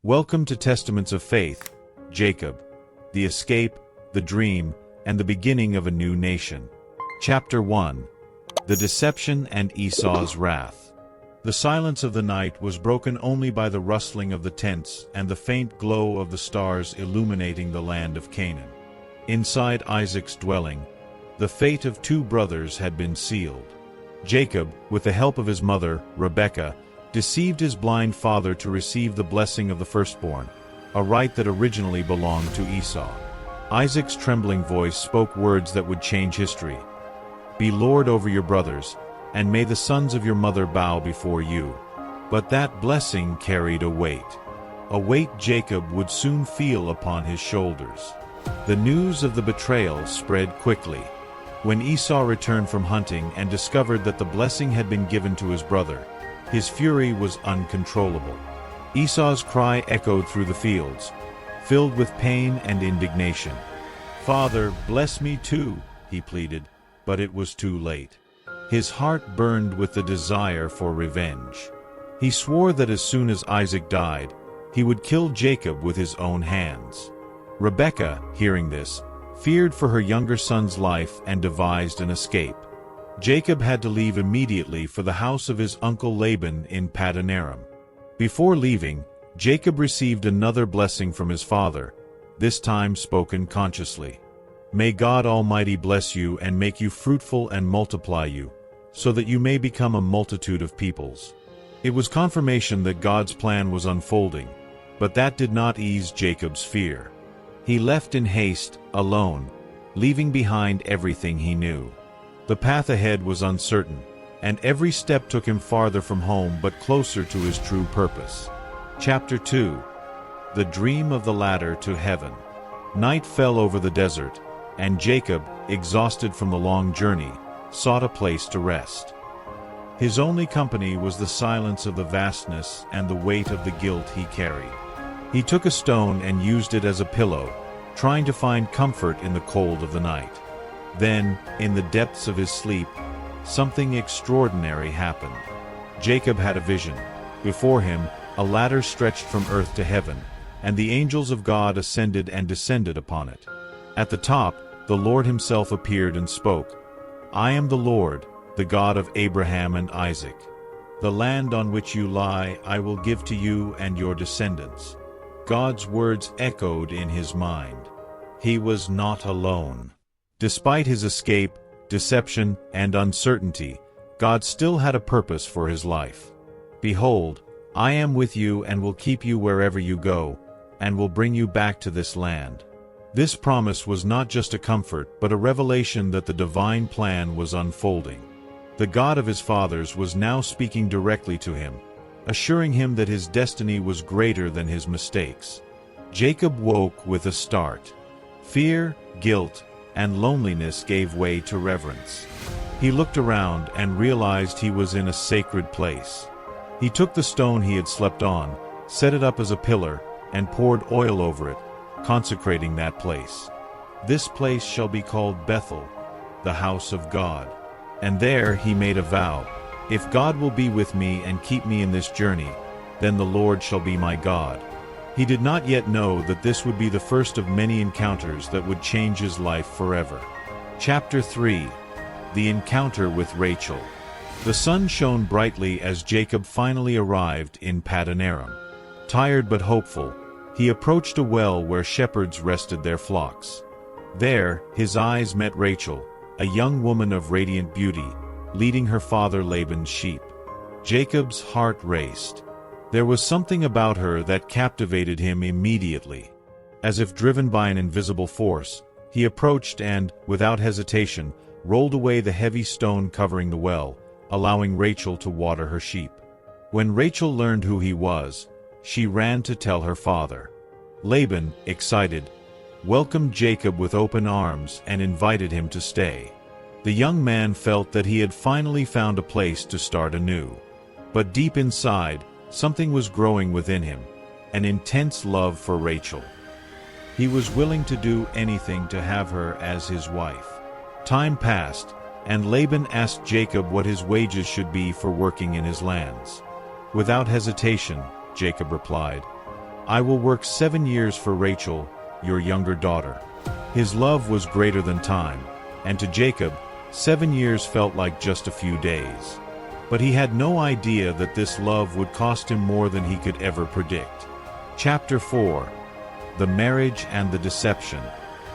Welcome to Testaments of Faith, Jacob, the escape, the dream, and the beginning of a new nation. Chapter 1. The Deception and Esau's Wrath. The silence of the night was broken only by the rustling of the tents and the faint glow of the stars illuminating the land of Canaan. Inside Isaac's dwelling, the fate of two brothers had been sealed. Jacob, with the help of his mother, Rebekah, deceived his blind father to receive the blessing of the firstborn, a right that originally belonged to Esau. Isaac's trembling voice spoke words that would change history. "Be lord over your brothers, and may the sons of your mother bow before you." But that blessing carried a weight Jacob would soon feel upon his shoulders. The news of the betrayal spread quickly. When Esau returned from hunting and discovered that the blessing had been given to his brother, his fury was uncontrollable. Esau's cry echoed through the fields, filled with pain and indignation. "Father, bless me too," he pleaded, but it was too late. His heart burned with the desire for revenge. He swore that as soon as Isaac died, he would kill Jacob with his own hands. Rebekah, hearing this, feared for her younger son's life and devised an escape. Jacob had to leave immediately for the house of his uncle Laban in Paddan Aram. Before leaving, Jacob received another blessing from his father, this time spoken consciously. "May God Almighty bless you and make you fruitful and multiply you, so that you may become a multitude of peoples." It was confirmation that God's plan was unfolding, but that did not ease Jacob's fear. He left in haste, alone, leaving behind everything he knew. The path ahead was uncertain, and every step took him farther from home but closer to his true purpose. Chapter 2. The Dream of the Ladder to Heaven. Night fell over the desert, and Jacob, exhausted from the long journey, sought a place to rest. His only company was the silence of the vastness and the weight of the guilt he carried. He took a stone and used it as a pillow, trying to find comfort in the cold of the night. Then, in the depths of his sleep, something extraordinary happened. Jacob had a vision. Before him, a ladder stretched from earth to heaven, and the angels of God ascended and descended upon it. At the top, the Lord himself appeared and spoke, "I am the Lord, the God of Abraham and Isaac. The land on which you lie I will give to you and your descendants." God's words echoed in his mind. He was not alone. Despite his escape, deception, and uncertainty, God still had a purpose for his life. "Behold, I am with you and will keep you wherever you go, and will bring you back to this land." This promise was not just a comfort but a revelation that the divine plan was unfolding. The God of his fathers was now speaking directly to him, assuring him that his destiny was greater than his mistakes. Jacob woke with a start. Fear, guilt, and loneliness gave way to reverence. He looked around and realized he was in a sacred place. He took the stone he had slept on, set it up as a pillar, and poured oil over it, consecrating that place. "This place shall be called Bethel, the house of God." And there he made a vow, "If God will be with me and keep me in this journey, then the Lord shall be my God." He did not yet know that this would be the first of many encounters that would change his life forever. Chapter 3. The Encounter with Rachel. The sun shone brightly as Jacob finally arrived in Paddan Aram. Tired but hopeful, he approached a well where shepherds rested their flocks. There, his eyes met Rachel, a young woman of radiant beauty, leading her father Laban's sheep. Jacob's heart raced. There was something about her that captivated him immediately. As if driven by an invisible force, he approached and, without hesitation, rolled away the heavy stone covering the well, allowing Rachel to water her sheep. When Rachel learned who he was, she ran to tell her father. Laban, excited, welcomed Jacob with open arms and invited him to stay. The young man felt that he had finally found a place to start anew. But deep inside, something was growing within him, an intense love for Rachel. He was willing to do anything to have her as his wife. Time passed, and Laban asked Jacob what his wages should be for working in his lands. Without hesitation, Jacob replied, I will work 7 years for Rachel, your younger daughter." His love was greater than time, and to Jacob, 7 years felt like just a few days. But he had no idea that this love would cost him more than he could ever predict. Chapter 4. The Marriage and the Deception.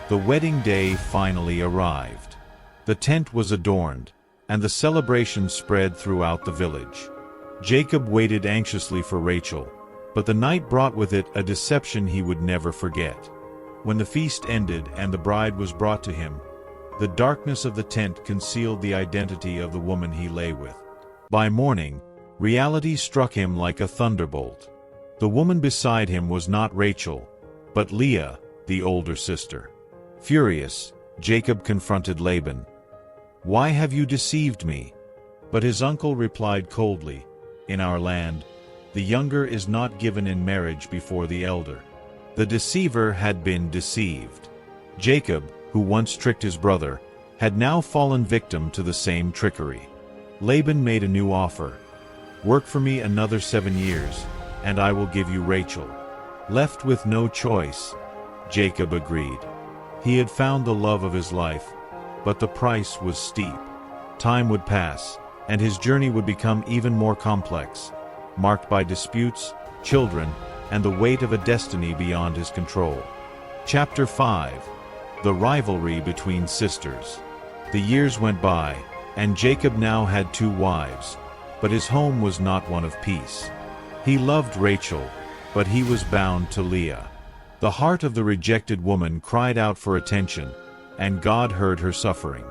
The wedding day finally arrived. The tent was adorned, and the celebration spread throughout the village. Jacob waited anxiously for Rachel, but the night brought with it a deception he would never forget. When the feast ended and the bride was brought to him, the darkness of the tent concealed the identity of the woman he lay with. By morning, reality struck him like a thunderbolt. The woman beside him was not Rachel, but Leah, the older sister. Furious, Jacob confronted Laban. "Why have you deceived me?" But his uncle replied coldly, "In our land, the younger is not given in marriage before the elder." The deceiver had been deceived. Jacob, who once tricked his brother, had now fallen victim to the same trickery. Laban made a new offer. "Work for me another 7 years, and I will give you Rachel." Left with no choice, Jacob agreed. He had found the love of his life, but the price was steep. Time would pass, and his journey would become even more complex, marked by disputes, children, and the weight of a destiny beyond his control. Chapter 5. The Rivalry Between Sisters. The years went by, and Jacob now had 2 wives, but his home was not one of peace. He loved Rachel, but he was bound to Leah. The heart of the rejected woman cried out for attention, and God heard her suffering.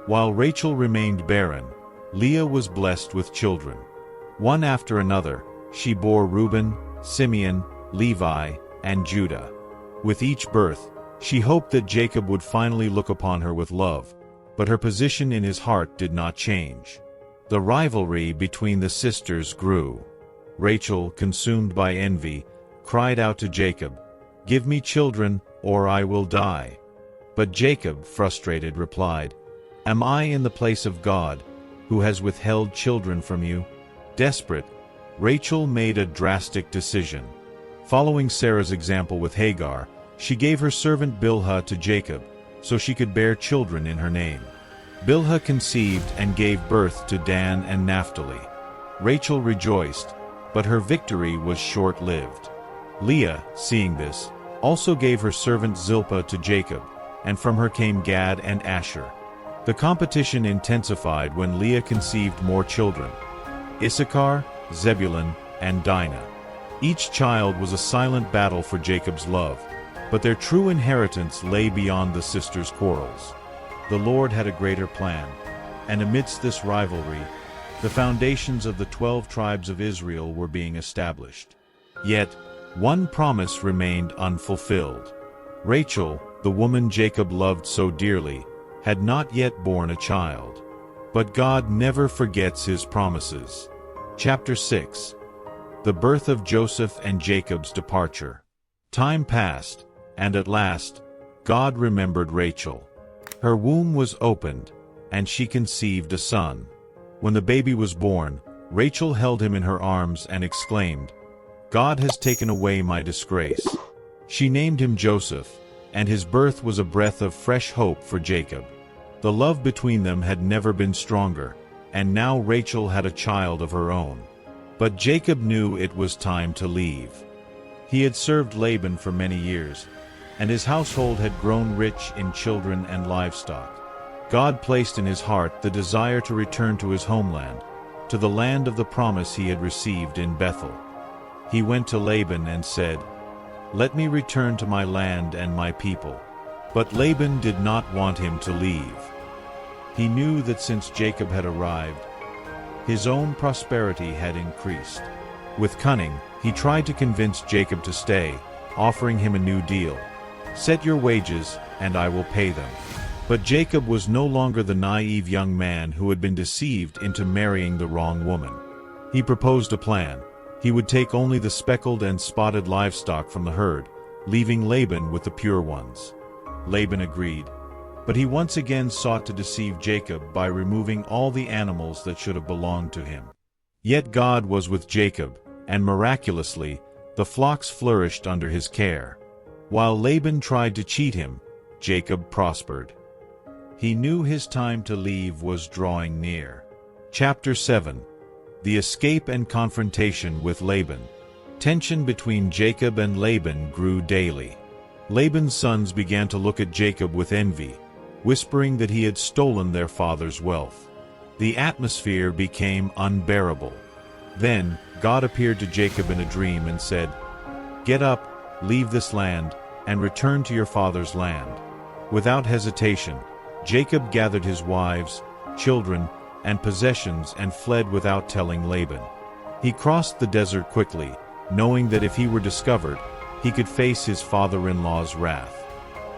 While Rachel remained barren, Leah was blessed with children. One after another, she bore Reuben, Simeon, Levi, and Judah. With each birth, she hoped that Jacob would finally look upon her with love, but her position in his heart did not change. The rivalry between the sisters grew. Rachel, consumed by envy, cried out to Jacob, "Give me children, or I will die." But Jacob, frustrated, replied, "Am I in the place of God, who has withheld children from you?" Desperate, Rachel made a drastic decision. Following Sarah's example with Hagar, she gave her servant Bilhah to Jacob, so she could bear children in her name. Bilhah conceived and gave birth to Dan and Naphtali. Rachel rejoiced, but her victory was short-lived. Leah, seeing this, also gave her servant Zilpah to Jacob, and from her came Gad and Asher. The competition intensified when Leah conceived more children: Issachar, Zebulun, and Dinah. Each child was a silent battle for Jacob's love, but their true inheritance lay beyond the sisters' quarrels. The Lord had a greater plan, and amidst this rivalry, the foundations of the 12 tribes of Israel were being established. Yet, one promise remained unfulfilled. Rachel, the woman Jacob loved so dearly, had not yet borne a child. But God never forgets his promises. Chapter 6. The Birth of Joseph and Jacob's Departure. Time passed, and at last, God remembered Rachel. Her womb was opened, and she conceived a son. When the baby was born, Rachel held him in her arms and exclaimed, "God has taken away my disgrace." She named him Joseph, and his birth was a breath of fresh hope for Jacob. The love between them had never been stronger, and now Rachel had a child of her own. But Jacob knew it was time to leave. He had served Laban for many years, and his household had grown rich in children and livestock. God placed in his heart the desire to return to his homeland, to the land of the promise he had received in Bethel. He went to Laban and said, "Let me return to my land and my people." But Laban did not want him to leave. He knew that since Jacob had arrived, his own prosperity had increased. With cunning, he tried to convince Jacob to stay, offering him a new deal. "Set your wages, and I will pay them." But Jacob was no longer the naive young man who had been deceived into marrying the wrong woman. He proposed a plan. He would take only the speckled and spotted livestock from the herd, leaving Laban with the pure ones. Laban agreed, but he once again sought to deceive Jacob by removing all the animals that should have belonged to him. Yet God was with Jacob, and miraculously, The flocks flourished under his care. While Laban tried to cheat him, Jacob prospered. He knew his time to leave was drawing near. Chapter 7. The escape and confrontation with Laban. Tension between Jacob and Laban grew daily. Laban's sons began to look at Jacob with envy, whispering that he had stolen their father's wealth. The atmosphere became unbearable. Then God appeared to Jacob in a dream and said, "Get up, leave this land, and return to your father's land." Without hesitation, Jacob gathered his wives, children, and possessions and fled without telling Laban. He crossed the desert quickly, knowing that if he were discovered, he could face his father-in-law's wrath.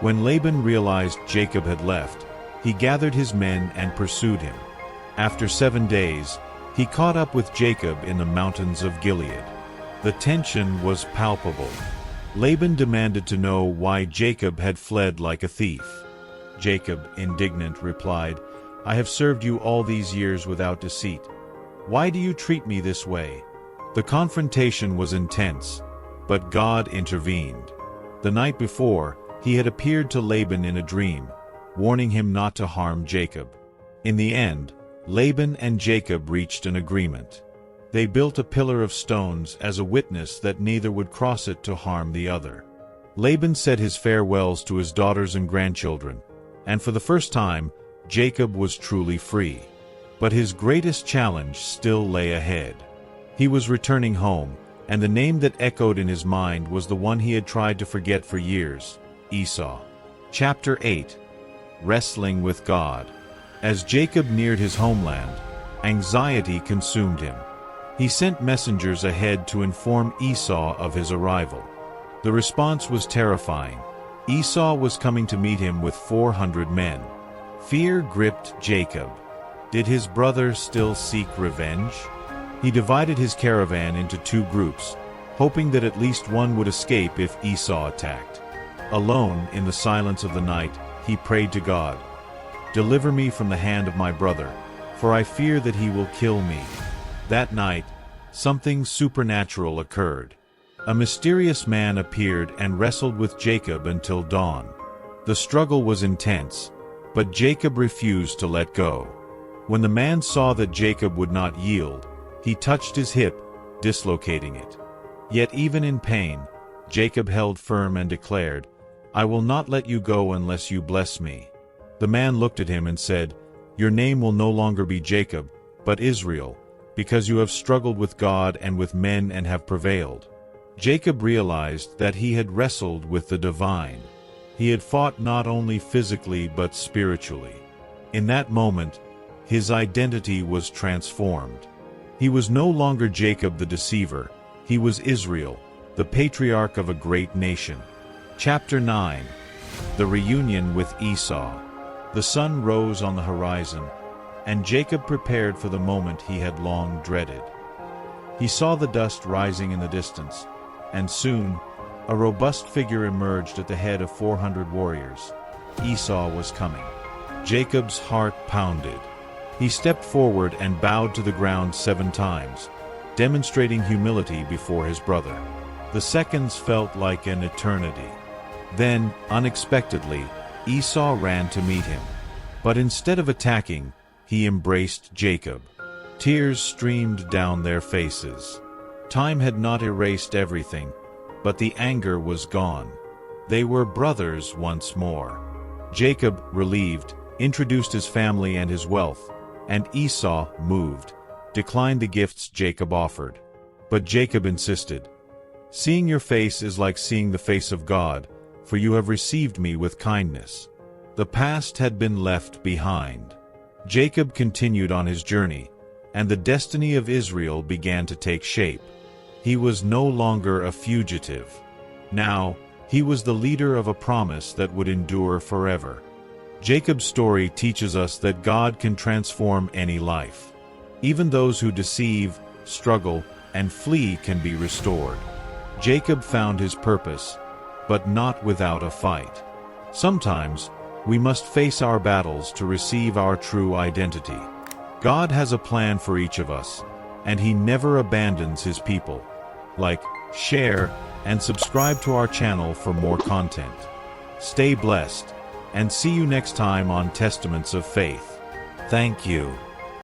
When Laban realized Jacob had left, he gathered his men and pursued him. After 7 days, he caught up with Jacob in the mountains of Gilead. The tension was palpable. Laban demanded to know why Jacob had fled like a thief. Jacob, indignant, replied, "I have served you all these years without deceit. Why do you treat me this way?" The confrontation was intense, but God intervened. The night before, he had appeared to Laban in a dream, warning him not to harm Jacob. In the end, Laban and Jacob reached an agreement. They built a pillar of stones as a witness that neither would cross it to harm the other. Laban said his farewells to his daughters and grandchildren, and for the first time, Jacob was truly free. But his greatest challenge still lay ahead. He was returning home, and the name that echoed in his mind was the one he had tried to forget for years: Esau. Chapter 8. Wrestling with God. As Jacob neared his homeland, anxiety consumed him. He sent messengers ahead to inform Esau of his arrival. The response was terrifying. Esau was coming to meet him with 400 men. Fear gripped Jacob. Did his brother still seek revenge? He divided his caravan into 2 groups, hoping that at least one would escape if Esau attacked. Alone, in the silence of the night, he prayed to God, "Deliver me from the hand of my brother, for I fear that he will kill me." That night, something supernatural occurred. A mysterious man appeared and wrestled with Jacob until dawn. The struggle was intense, but Jacob refused to let go. When the man saw that Jacob would not yield, he touched his hip, dislocating it. Yet even in pain, Jacob held firm and declared, "I will not let you go unless you bless me." The man looked at him and said, "Your name will no longer be Jacob, but Israel, because you have struggled with God and with men and have prevailed." Jacob realized that he had wrestled with the divine. He had fought not only physically but spiritually. In that moment, his identity was transformed. He was no longer Jacob the deceiver, he was Israel, the patriarch of a great nation. Chapter 9. The Reunion with Esau. The sun rose on the horizon, and Jacob prepared for the moment he had long dreaded. He saw the dust rising in the distance, and soon, a robust figure emerged at the head of 400 warriors. Esau was coming. Jacob's heart pounded. He stepped forward and bowed to the ground 7 times, demonstrating humility before his brother. The seconds felt like an eternity. Then, unexpectedly, Esau ran to meet him. But instead of attacking, he embraced Jacob. Tears streamed down their faces. Time had not erased everything, but the anger was gone. They were brothers once more. Jacob, relieved, introduced his family and his wealth, and Esau, moved, declined the gifts Jacob offered. But Jacob insisted, "Seeing your face is like seeing the face of God, for you have received me with kindness." The past had been left behind. Jacob continued on his journey, and the destiny of Israel began to take shape. He was no longer a fugitive. Now, he was the leader of a promise that would endure forever. Jacob's story teaches us that God can transform any life. Even those who deceive, struggle, and flee can be restored. Jacob found his purpose, but not without a fight. Sometimes, we must face our battles to receive our true identity. God has a plan for each of us, and He never abandons His people. Like share, and subscribe to our channel for more content. Stay blessed, and see you next time on Testaments of Faith. Thank you.